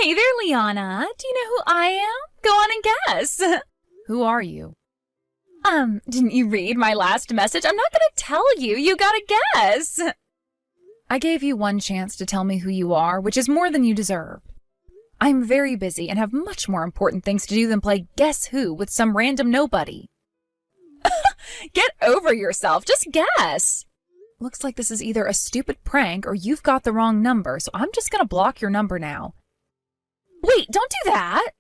Hey there, Liana. Do you know who I am? Go on and guess. Who are you? Didn't you read my last message? I'm not gonna tell you. You gotta guess. I gave you one chance to tell me who you are, which is more than you deserve. I'm very busy and have much more important things to do than play Guess Who with some random nobody. Get over yourself. Just guess. Looks like this is either a stupid prank or you've got the wrong number, so I'm just gonna block your number now. Wait, don't do that.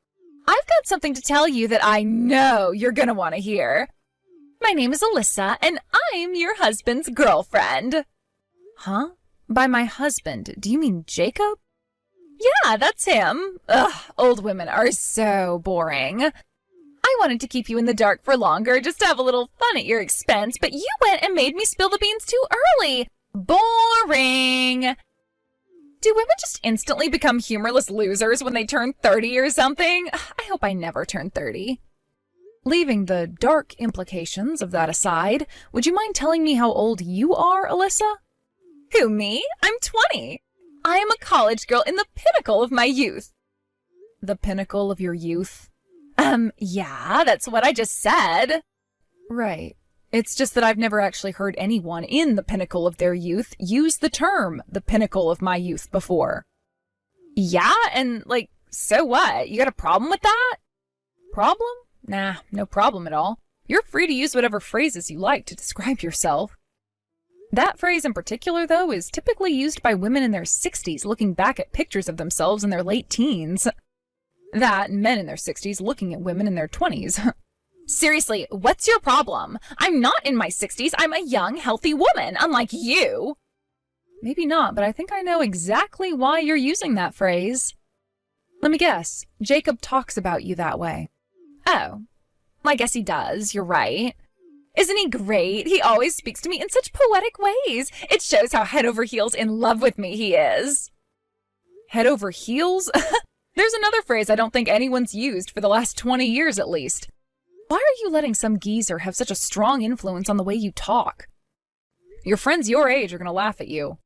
I've got something to tell you that I know you're gonna want to hear. My name is Alyssa, and I'm your husband's girlfriend. Huh? By my husband, do you mean Jacob? Yeah, that's him. Ugh, old women are so boring. I wanted to keep you in the dark for longer just to have a little fun at your expense, but you went and made me spill the beans too early. Boring. Do women just instantly become humorless losers when they turn 30 or something? I hope I never turn 30. Leaving the dark implications of that aside, would you mind telling me how old you are, Alyssa? Who, me? I'm 20. I am a college girl in the pinnacle of my youth. The pinnacle of your youth? Yeah, that's what I just said. Right. It's just that I've never actually heard anyone in the pinnacle of their youth use the term, the pinnacle of my youth, before. Yeah, and so what? You got a problem with that? Problem? Nah, no problem at all. You're free to use whatever phrases you like to describe yourself. That phrase in particular, though, is typically used by women in their 60s looking back at pictures of themselves in their late teens. That and men in their 60s looking at women in their 20s. Seriously, what's your problem? I'm not in my 60s. I'm a young, healthy woman, unlike you. Maybe not, but I think I know exactly why you're using that phrase. Let me guess. Jacob talks about you that way. Oh, I guess he does. You're right. Isn't he great? He always speaks to me in such poetic ways. It shows how head over heels in love with me he is. Head over heels? There's another phrase I don't think anyone's used for the last 20 years at least. Why are you letting some geezer have such a strong influence on the way you talk? Your friends your age are going to laugh at you.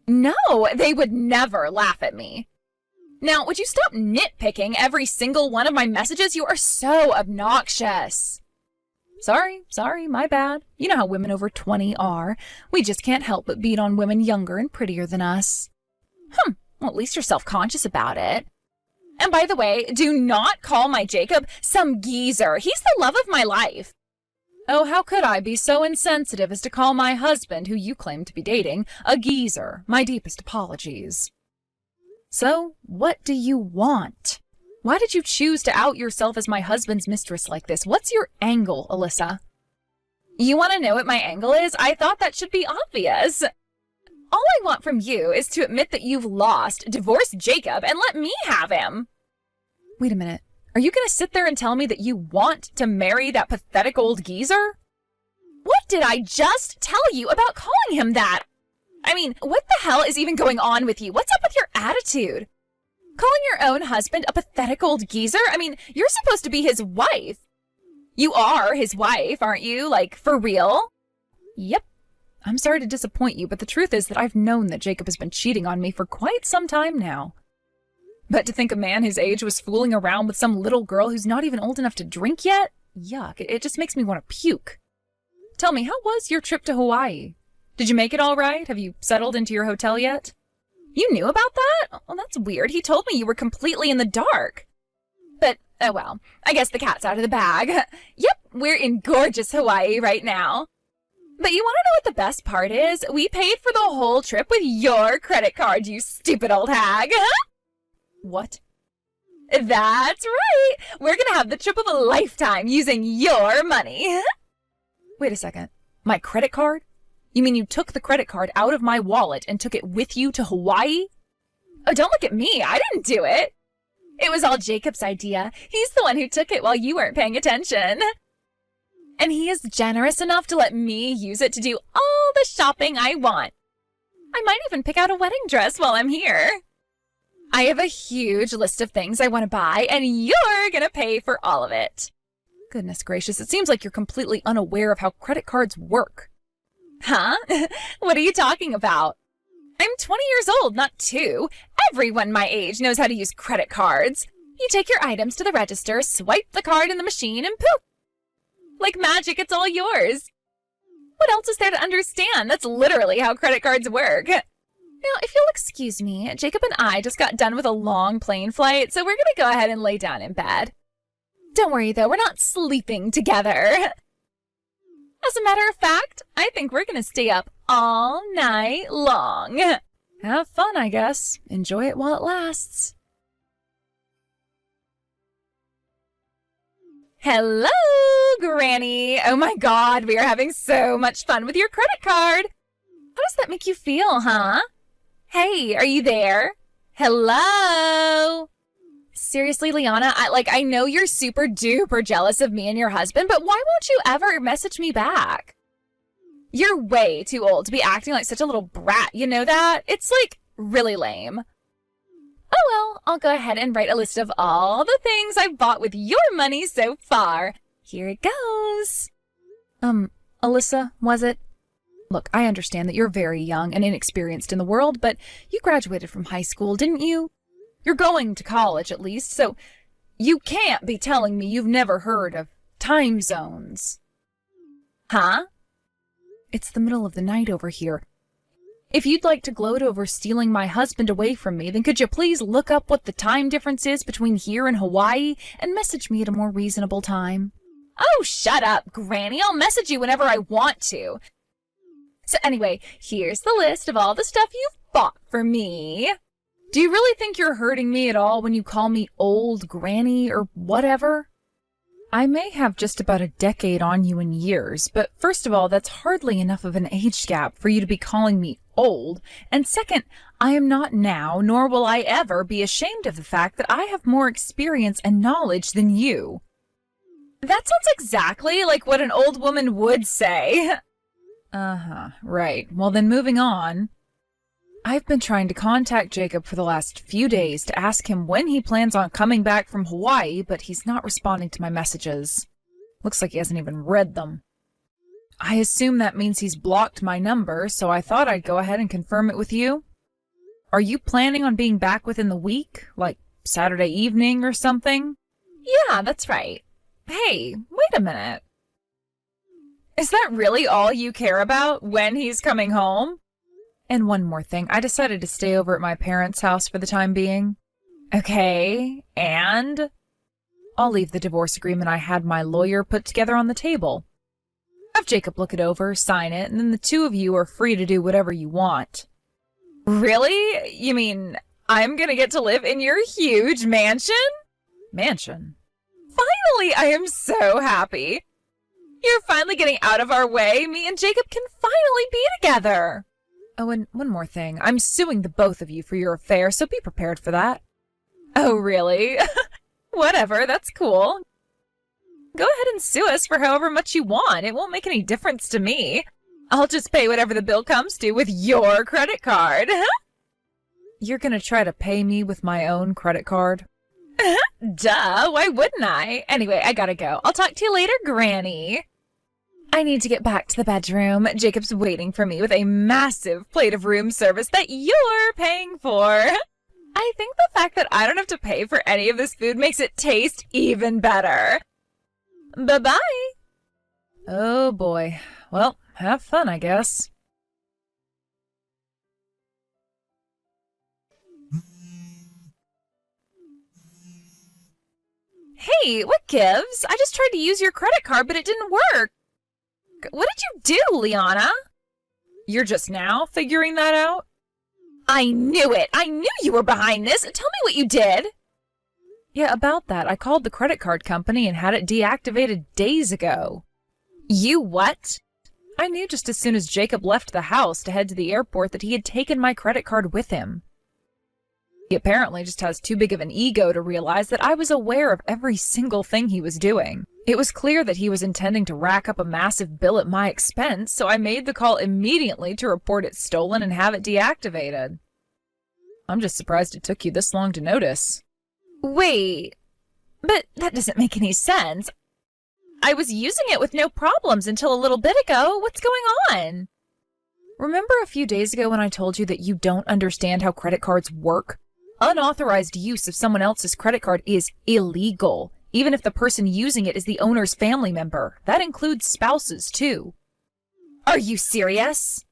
No, they would never laugh at me. Now, would you stop nitpicking every single one of my messages? You are so obnoxious. Sorry, my bad. You know how women over 20 are. We just can't help but beat on women younger and prettier than us. Well, at least you're self-conscious about it. And by the way, do not call my Jacob some geezer. He's the love of my life. Oh, how could I be so insensitive as to call my husband, who you claim to be dating, a geezer? My deepest apologies. So, what do you want? Why did you choose to out yourself as my husband's mistress like this? What's your angle, Alyssa? You want to know what my angle is? I thought that should be obvious. All I want from you is to admit that you've lost, divorce Jacob, and let me have him. Wait a minute. Are you going to sit there and tell me that you want to marry that pathetic old geezer? What did I just tell you about calling him that? I mean, what the hell is even going on with you? What's up with your attitude? Calling your own husband a pathetic old geezer? I mean, you're supposed to be his wife. You are his wife, aren't you? For real? Yep. I'm sorry to disappoint you, but the truth is that I've known that Jacob has been cheating on me for quite some time now. But to think a man his age was fooling around with some little girl who's not even old enough to drink yet? Yuck, it just makes me want to puke. Tell me, how was your trip to Hawaii? Did you make it all right? Have you settled into your hotel yet? You knew about that? Well, that's weird. He told me you were completely in the dark. But, oh well, I guess the cat's out of the bag. Yep, we're in gorgeous Hawaii right now. But you want to know what the best part is? We paid for the whole trip with your credit card, you stupid old hag. What? That's right. We're going to have the trip of a lifetime using your money. Wait a second. My credit card? You mean you took the credit card out of my wallet and took it with you to Hawaii? Oh, don't look at me. I didn't do it. It was all Jacob's idea. He's the one who took it while you weren't paying attention. And he is generous enough to let me use it to do all the shopping I want. I might even pick out a wedding dress while I'm here. I have a huge list of things I want to buy, and you're gonna pay for all of it. Goodness gracious, it seems like you're completely unaware of how credit cards work. Huh? What are you talking about? I'm 20 years old, not 2. Everyone my age knows how to use credit cards. You take your items to the register, swipe the card in the machine, and poof! Like magic, it's all yours. What else is there to understand? That's literally how credit cards work. Now, if you'll excuse me, Jacob and I just got done with a long plane flight, so we're gonna go ahead and lay down in bed. Don't worry, though, we're not sleeping together. As a matter of fact, I think we're gonna stay up all night long. Have fun, I guess. Enjoy it while it lasts. Hello, Granny. Oh my God, we are having so much fun with your credit card. How does that make you feel, huh? Hey, are you there? Hello? Seriously, Liana, I know you're super duper jealous of me and your husband, but why won't you ever message me back? You're way too old to be acting like such a little brat, you know that? It's, like, really lame. Oh well, I'll go ahead and write a list of all the things I've bought with your money so far. Here it goes. Alyssa, was it? Look, I understand that you're very young and inexperienced in the world, but you graduated from high school, didn't you? You're going to college, at least, so you can't be telling me you've never heard of time zones. Huh? It's the middle of the night over here. If you'd like to gloat over stealing my husband away from me, then could you please look up what the time difference is between here and Hawaii and message me at a more reasonable time? Oh, shut up, Granny. I'll message you whenever I want to. So anyway, here's the list of all the stuff you've bought for me. Do you really think you're hurting me at all when you call me old Granny or whatever? I may have just about a decade on you in years, but first of all, that's hardly enough of an age gap for you to be calling me old. And second, I am not now, nor will I ever be ashamed of the fact that I have more experience and knowledge than you. That sounds exactly like what an old woman would say. Uh-huh, right. Well then, moving on. I've been trying to contact Jacob for the last few days to ask him when he plans on coming back from Hawaii, but he's not responding to my messages. Looks like he hasn't even read them. I assume that means he's blocked my number, so I thought I'd go ahead and confirm it with you. Are you planning on being back within the week? Like Saturday evening or something? Yeah, that's right. Hey, wait a minute. Is that really all you care about, when he's coming home? And one more thing, I decided to stay over at my parents' house for the time being. Okay, and? I'll leave the divorce agreement I had my lawyer put together on the table. Have Jacob look it over, sign it, and then the two of you are free to do whatever you want. Really? You mean I'm gonna get to live in your huge mansion? Mansion? Finally, I am so happy. You're finally getting out of our way. Me and Jacob can finally be together. Oh, and one more thing. I'm suing the both of you for your affair, so be prepared for that. Oh, really? Whatever, that's cool. Go ahead and sue us for however much you want. It won't make any difference to me. I'll just pay whatever the bill comes to with your credit card. You're gonna try to pay me with my own credit card? Duh, why wouldn't I? Anyway, I gotta go. I'll talk to you later, Granny. I need to get back to the bedroom. Jacob's waiting for me with a massive plate of room service that you're paying for. I think the fact that I don't have to pay for any of this food makes it taste even better. Bye-bye. Oh boy. Well, have fun, I guess. Hey, what gives? I just tried to use your credit card, but it didn't work. What did you do, Liana? You're just now figuring that out? I knew it! I knew you were behind this! Tell me what you did! Yeah, about that. I called the credit card company and had it deactivated days ago. You what? I knew just as soon as Jacob left the house to head to the airport that he had taken my credit card with him. He apparently just has too big of an ego to realize that I was aware of every single thing he was doing. It was clear that he was intending to rack up a massive bill at my expense, so I made the call immediately to report it stolen and have it deactivated. I'm just surprised it took you this long to notice. Wait, but that doesn't make any sense. I was using it with no problems until a little bit ago. What's going on? Remember a few days ago when I told you that you don't understand how credit cards work? Unauthorized use of someone else's credit card is illegal, even if the person using it is the owner's family member. That includes spouses, too. Are you serious?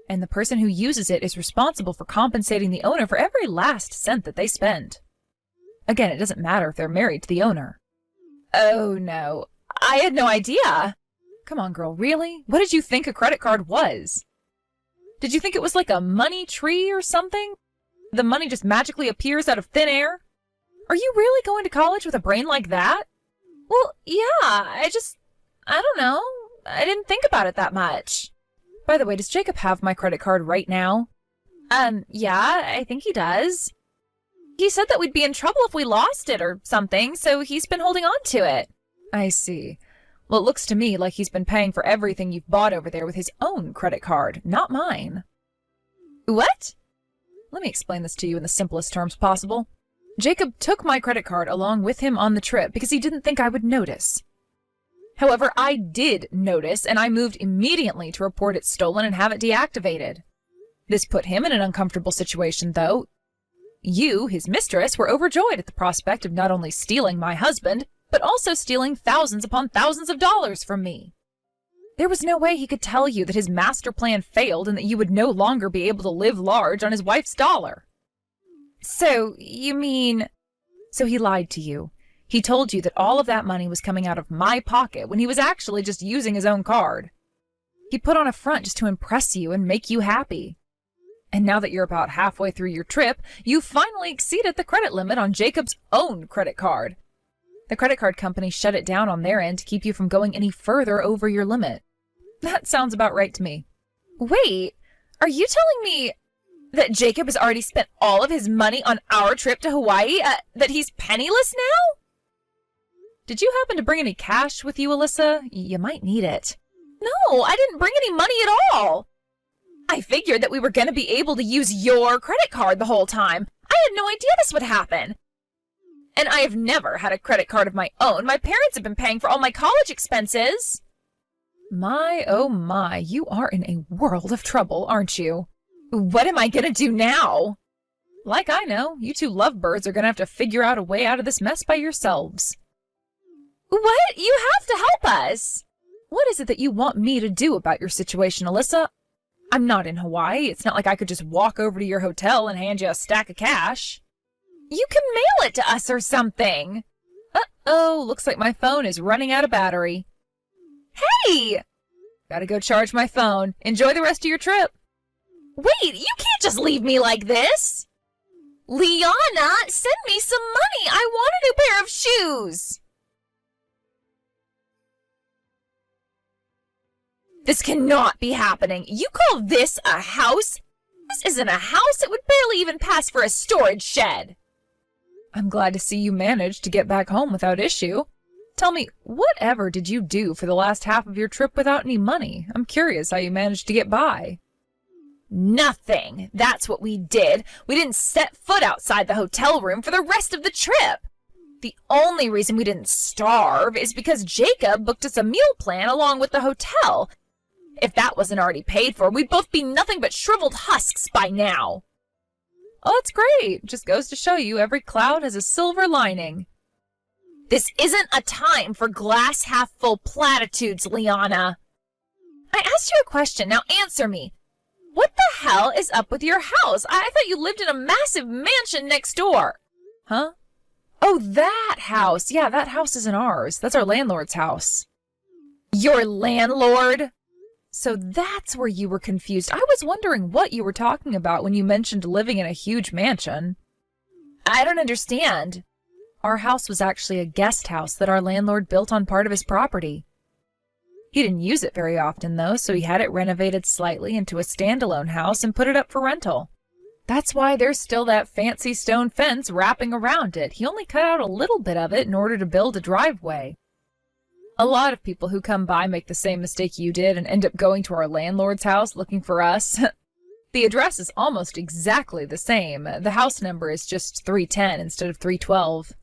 And the person who uses it is responsible for compensating the owner for every last cent that they spend. Again, it doesn't matter if they're married to the owner. Oh, no. I had no idea. Come on, girl, really? What did you think a credit card was? Did you think it was like a money tree or something? The money just magically appears out of thin air? Are you really going to college with a brain like that? Well, yeah, I don't know. I didn't think about it that much. By the way, does Jacob have my credit card right now? Yeah, I think he does. He said that we'd be in trouble if we lost it or something, so he's been holding on to it. I see. Well, it looks to me like he's been paying for everything you've bought over there with his own credit card, not mine. What? Let me explain this to you in the simplest terms possible. Jacob took my credit card along with him on the trip because he didn't think I would notice. However, I did notice, and I moved immediately to report it stolen and have it deactivated. This put him in an uncomfortable situation, though. You, his mistress, were overjoyed at the prospect of not only stealing my husband, but also stealing thousands upon thousands of dollars from me. There was no way he could tell you that his master plan failed and that you would no longer be able to live large on his wife's dollar. So, you mean... So he lied to you. He told you that all of that money was coming out of my pocket when he was actually just using his own card. He put on a front just to impress you and make you happy. And now that you're about halfway through your trip, you finally exceeded the credit limit on Jacob's own credit card. The credit card company shut it down on their end to keep you from going any further over your limit. That sounds about right to me. Wait, are you telling me that Jacob has already spent all of his money on our trip to Hawaii? That he's penniless now? Did you happen to bring any cash with you, Alyssa? You might need it. No, I didn't bring any money at all. I figured that we were going to be able to use your credit card the whole time. I had no idea this would happen. And I have never had a credit card of my own. My parents have been paying for all my college expenses. My, oh my, you are in a world of trouble, aren't you? What am I going to do now? Like I know, you two lovebirds are going to have to figure out a way out of this mess by yourselves. What? You have to help us. What is it that you want me to do about your situation, Alyssa? I'm not in Hawaii. It's not like I could just walk over to your hotel and hand you a stack of cash. You can mail it to us or something. Uh-oh, looks like my phone is running out of battery. Hey! Gotta go charge my phone. Enjoy the rest of your trip. Wait, you can't just leave me like this. Liana, send me some money. I want a new pair of shoes. This cannot be happening. You call this a house? This isn't a house. It would barely even pass for a storage shed. I'm glad to see you managed to get back home without issue. Tell me, whatever did you do for the last half of your trip without any money? I'm curious how you managed to get by. Nothing. That's what we did. We didn't set foot outside the hotel room for the rest of the trip. The only reason we didn't starve is because Jacob booked us a meal plan along with the hotel. If that wasn't already paid for, we'd both be nothing but shriveled husks by now. Oh, that's great. Just goes to show you every cloud has a silver lining. This isn't a time for glass half full platitudes, Liana. I asked you a question. Now answer me. What the hell is up with your house? I thought you lived in a massive mansion next door. Huh? Oh, that house. Yeah, that house isn't ours. That's our landlord's house. Your landlord? So that's where you were confused. I was wondering what you were talking about when you mentioned living in a huge mansion. I don't understand. Our house was actually a guest house that our landlord built on part of his property. He didn't use it very often, though, so he had it renovated slightly into a standalone house and put it up for rental. That's why there's still that fancy stone fence wrapping around it. He only cut out a little bit of it in order to build a driveway. A lot of people who come by make the same mistake you did and end up going to our landlord's house looking for us. The address is almost exactly the same. The house number is just 310 instead of 312.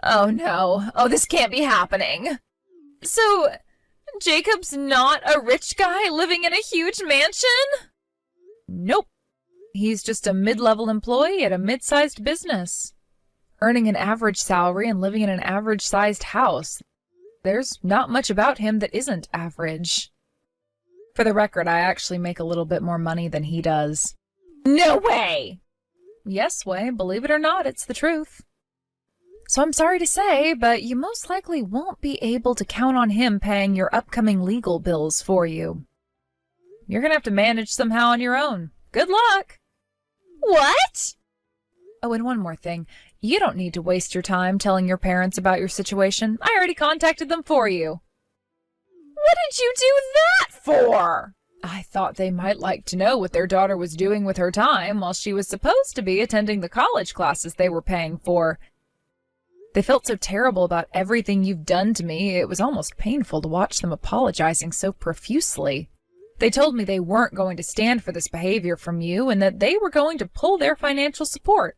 Oh no. Oh, this can't be happening. So, Jacob's not a rich guy living in a huge mansion? Nope. He's just a mid-level employee at a mid-sized business, earning an average salary and living in an average-sized house. There's not much about him that isn't average. For the record, I actually make a little bit more money than he does. No way! Yes, Wei, believe it or not, it's the truth. So I'm sorry to say, but you most likely won't be able to count on him paying your upcoming legal bills for you. You're gonna have to manage somehow on your own. Good luck! What? Oh, and one more thing. You don't need to waste your time telling your parents about your situation. I already contacted them for you. What did you do that for? I thought they might like to know what their daughter was doing with her time while she was supposed to be attending the college classes they were paying for. They felt so terrible about everything you've done to me, it was almost painful to watch them apologizing so profusely. They told me they weren't going to stand for this behavior from you and that they were going to pull their financial support.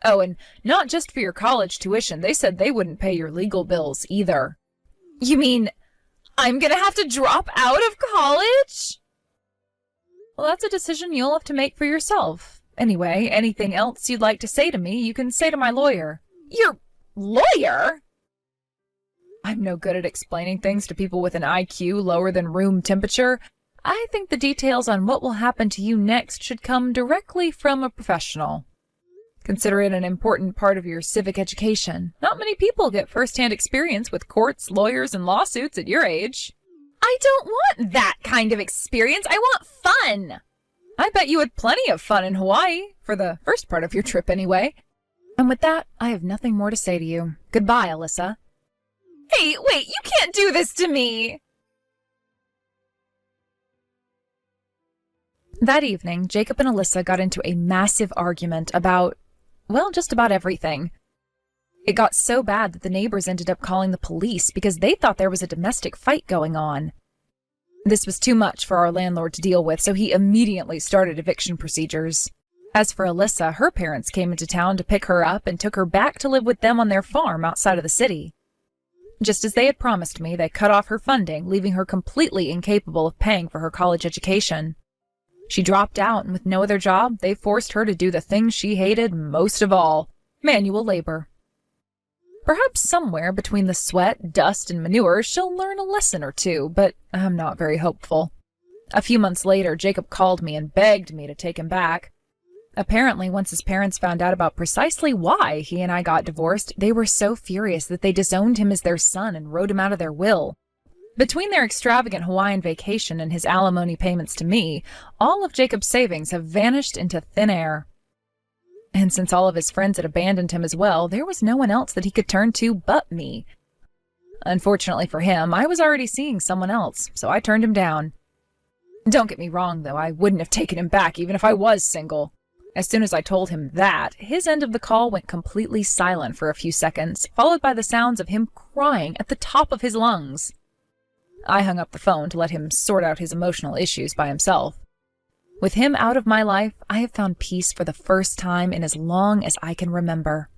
Oh, and not just for your college tuition, they said they wouldn't pay your legal bills either. You mean I'm gonna have to drop out of college? Well, that's a decision you'll have to make for yourself. Anyway, anything else you'd like to say to me, you can say to my lawyer. Your lawyer? I'm no good at explaining things to people with an IQ lower than room temperature. I think the details on what will happen to you next should come directly from a professional. Consider it an important part of your civic education. Not many people get first-hand experience with courts, lawyers, and lawsuits at your age. I don't want that kind of experience. I want fun. I bet you had plenty of fun in Hawaii, for the first part of your trip anyway. And with that, I have nothing more to say to you. Goodbye, Alyssa. Hey, wait, you can't do this to me! That evening, Jacob and Alyssa got into a massive argument about, well, just about everything. It got so bad that the neighbors ended up calling the police because they thought there was a domestic fight going on. This was too much for our landlord to deal with, so he immediately started eviction procedures. As for Alyssa, her parents came into town to pick her up and took her back to live with them on their farm outside of the city. Just as they had promised me, they cut off her funding, leaving her completely incapable of paying for her college education. She dropped out, and with no other job, they forced her to do the thing she hated most of all, manual labor. Perhaps somewhere between the sweat, dust, and manure, she'll learn a lesson or two, but I'm not very hopeful. A few months later, Jacob called me and begged me to take him back. Apparently, once his parents found out about precisely why he and I got divorced, they were so furious that they disowned him as their son and wrote him out of their will. Between their extravagant Hawaiian vacation and his alimony payments to me, all of Jacob's savings have vanished into thin air. And since all of his friends had abandoned him as well, there was no one else that he could turn to but me. Unfortunately for him, I was already seeing someone else, so I turned him down. Don't get me wrong, though, I wouldn't have taken him back even if I was single. As soon as I told him that, his end of the call went completely silent for a few seconds, followed by the sounds of him crying at the top of his lungs. I hung up the phone to let him sort out his emotional issues by himself. With him out of my life, I have found peace for the first time in as long as I can remember.